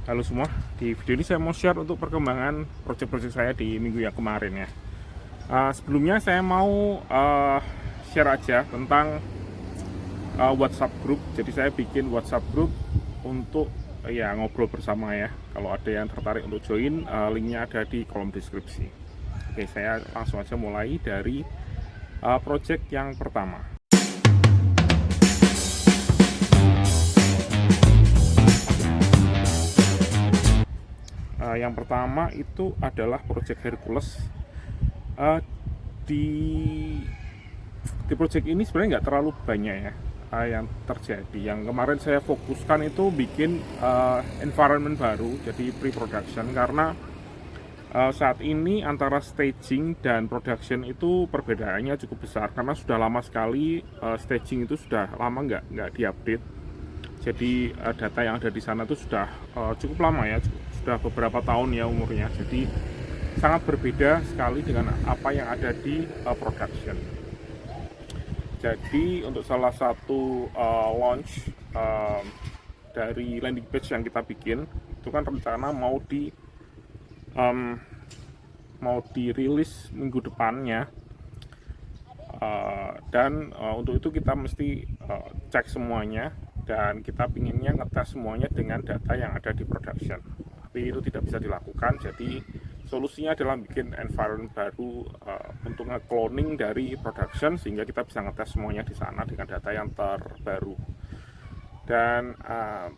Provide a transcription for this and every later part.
Halo semua, di video ini saya mau share untuk perkembangan proyek-proyek saya di minggu yang kemarin ya. Sebelumnya saya mau share aja tentang WhatsApp group. Jadi saya bikin WhatsApp group untuk ya ngobrol bersama ya. Kalau ada yang tertarik untuk join, linknya ada di kolom deskripsi. Oke, saya langsung aja mulai dari proyek yang pertama. Yang pertama itu adalah proyek Hercules. Uh, di proyek ini sebenarnya nggak terlalu banyak ya yang terjadi. Yang kemarin saya fokuskan itu bikin environment baru, jadi pre-production, karena saat ini antara staging dan production itu perbedaannya cukup besar karena sudah lama sekali staging itu sudah lama nggak diupdate. Jadi data yang ada di sana itu sudah cukup lama ya, sudah beberapa tahun ya umurnya. Jadi sangat berbeda sekali dengan apa yang ada di production. Jadi untuk salah satu launch dari landing page yang kita bikin itu kan rencana mau dirilis minggu depannya, dan untuk itu kita mesti cek semuanya dan kita pinginnya ngetes semuanya dengan data yang ada di production. Tapi itu tidak bisa dilakukan, jadi solusinya adalah bikin environment baru untuk nge-cloning dari production sehingga kita bisa ngetes semuanya di sana dengan data yang terbaru. Dan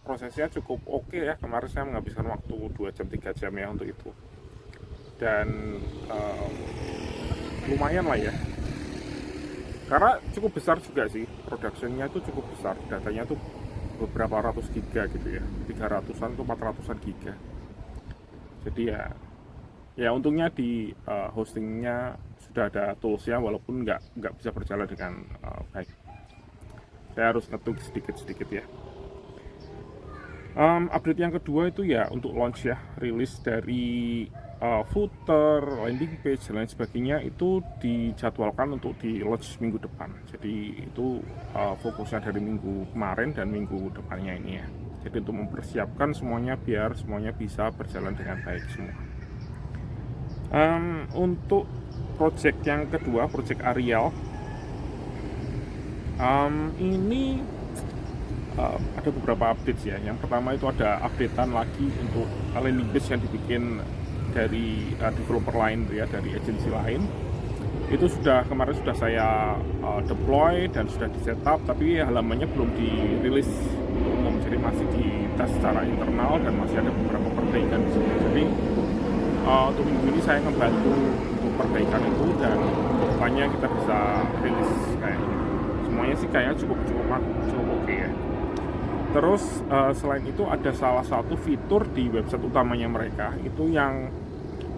prosesnya cukup oke ya, kemarin saya menghabiskan waktu 2 jam 3 jam ya untuk itu. Dan lumayan lah ya, karena cukup besar juga sih, productionnya itu cukup besar, datanya tuh beberapa ratus giga gitu ya, 300-an atau 400-an giga. Jadi ya untungnya di hostingnya sudah ada toolsnya, walaupun nggak bisa berjalan dengan baik. Saya harus ngetuk sedikit-sedikit ya. Update yang kedua itu ya untuk launch ya, rilis dari footer, landing page dan lain sebagainya itu dijadwalkan untuk di launch minggu depan. Jadi itu fokusnya dari minggu kemarin dan minggu depannya ini ya. Jadi untuk mempersiapkan semuanya biar semuanya bisa berjalan dengan baik semua. Untuk project yang kedua, project Arial, ini ada beberapa update ya. Yang pertama itu ada updatean lagi untuk landing page yang dibikin dari developer lain ya, dari agensi lain. Itu kemarin sudah saya deploy dan sudah di setup, tapi halamannya belum dirilis umum, jadi masih dites secara internal dan masih ada beberapa perbaikan di sini. Jadi untuk minggu ini saya ngebantu untuk perbaikan itu, dan depannya kita bisa rilis kayaknya. Semuanya sih kayaknya cukup oke ya. Terus selain itu ada salah satu fitur di website utamanya mereka itu yang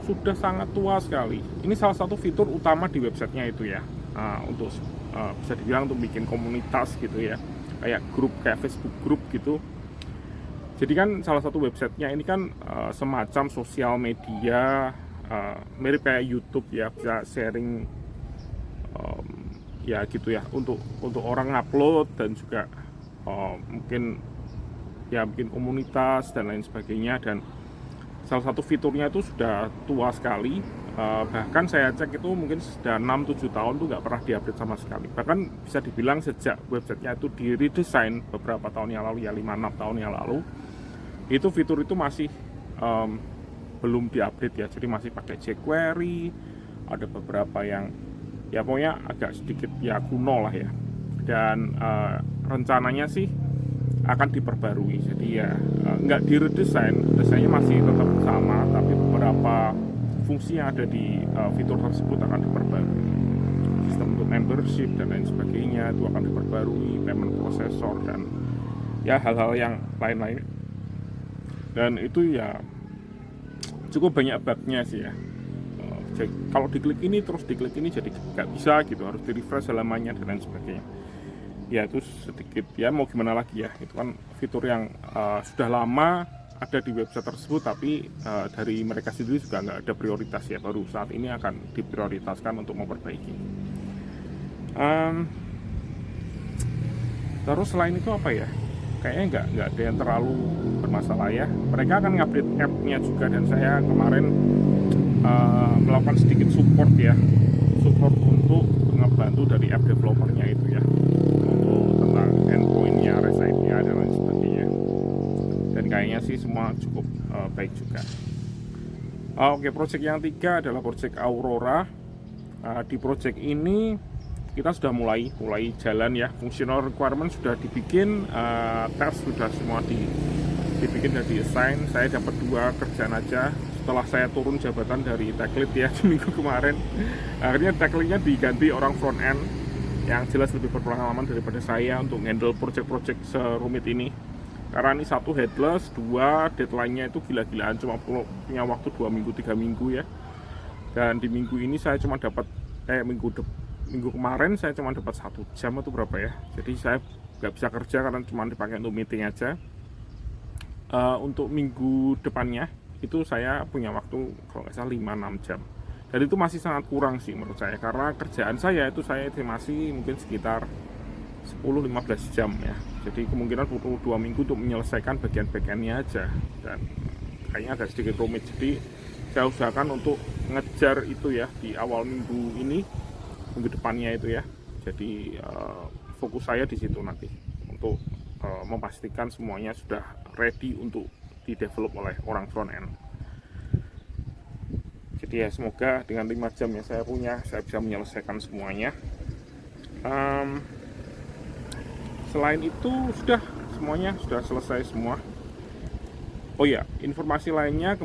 sudah sangat tua sekali. Ini salah satu fitur utama di websitenya itu ya, untuk bisa dibilang untuk bikin komunitas gitu ya, kayak grup, kayak Facebook grup gitu. Jadi kan salah satu websitenya ini kan semacam sosial media, mirip kayak YouTube ya, bisa sharing ya gitu ya, untuk orang upload dan juga mungkin ya bikin komunitas dan lain sebagainya. Dan salah satu fiturnya itu sudah tua sekali, bahkan saya cek itu mungkin sudah 6-7 tahun tuh nggak pernah diupdate sama sekali. Bahkan bisa dibilang sejak websitenya itu di redesign beberapa tahun yang lalu ya, 5-6 tahun yang lalu, itu fitur itu masih belum diupdate ya. Jadi masih pakai jQuery, ada beberapa yang ya pokoknya agak sedikit ya kuno lah ya. Dan rencananya sih akan diperbarui, jadi ya nggak diredesain, desainnya masih tetap sama, tapi beberapa fungsi yang ada di fitur tersebut akan diperbarui. Sistem untuk membership dan lain sebagainya itu akan diperbarui, payment processor dan ya hal-hal yang lain-lain. Dan itu ya cukup banyak bugnya sih ya. Jadi, kalau diklik ini terus diklik ini jadi nggak bisa gitu, harus di refresh halamannya dan lain sebagainya. Ya itu sedikit ya, mau gimana lagi ya, itu kan fitur yang sudah lama ada di website tersebut, tapi dari mereka sendiri juga nggak ada prioritas ya, baru saat ini akan diprioritaskan untuk memperbaiki. Terus selain itu apa ya, kayaknya nggak ada yang terlalu bermasalah ya. Mereka akan ngupdate app-nya juga, dan saya kemarin melakukan sedikit support untuk ngebantu dari app developernya itu ya, untuk tentang endpoint-nya, REST API dan lain sebagainya. Dan kayaknya sih semua cukup baik juga. Oke, project yang 3 adalah project Aurora. Di project ini kita sudah mulai jalan ya. Functional requirement sudah dibikin, tes sudah semua dibikin dan di-assign. Saya dapat 2 kerjaan aja setelah saya turun jabatan dari tech lead ya di minggu kemarin. Akhirnya tech lead-nya diganti orang front end yang jelas lebih berpengalaman daripada saya untuk handle project-project serumit ini. Karena ini 1 headless, 2 deadline-nya itu gila-gilaan, cuma punya waktu 2 minggu 3 minggu ya. Dan di minggu ini saya cuma dapat minggu kemarin saya cuma dapat 1 jam atau berapa ya. Jadi saya nggak bisa kerja karena cuma dipakai untuk meeting aja. Untuk minggu depannya itu saya punya waktu kalau nggak salah 5-6 jam. Dan itu masih sangat kurang sih menurut saya, karena kerjaan saya masih mungkin sekitar 10-15 jam ya. Jadi kemungkinan butuh 2 minggu untuk menyelesaikan bagian-bagiannya aja, dan kayaknya agak sedikit rumit. Jadi saya usahakan untuk ngejar itu ya di awal minggu depannya itu ya. Jadi fokus saya di situ nanti untuk memastikan semuanya sudah ready untuk di-develop oleh orang front end. Jadi ya semoga dengan 5 jam yang saya punya, saya bisa menyelesaikan semuanya. Selain itu semuanya sudah selesai semua. Oh ya, informasi lainnya,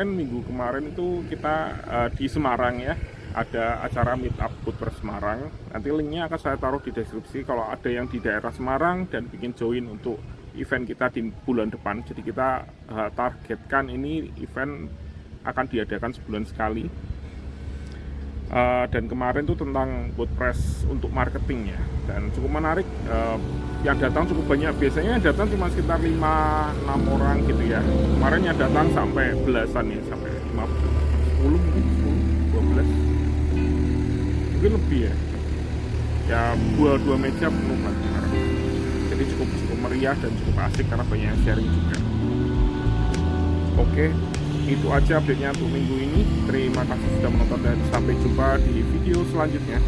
minggu kemarin itu kita di Semarang ya, ada acara meetup Bootpress Semarang. Nanti linknya akan saya taruh di deskripsi kalau ada yang di daerah Semarang dan bikin join untuk event kita di bulan depan. Jadi kita targetkan ini event akan diadakan sebulan sekali. Dan kemarin tuh tentang Bootpress untuk marketing ya, dan cukup menarik. Yang datang cukup banyak, biasanya yang datang cuma sekitar 5-6 orang gitu ya. Kemarin yang datang sampai belasan ya, sampai 10 mungkin 12 mungkin lebih ya. Ya dua meja penuh lah kemarin. Jadi cukup meriah dan cukup asik karena banyak yang sharing juga. Oke, itu aja update-nya untuk minggu ini. Terima kasih sudah menonton dan sampai jumpa di video selanjutnya.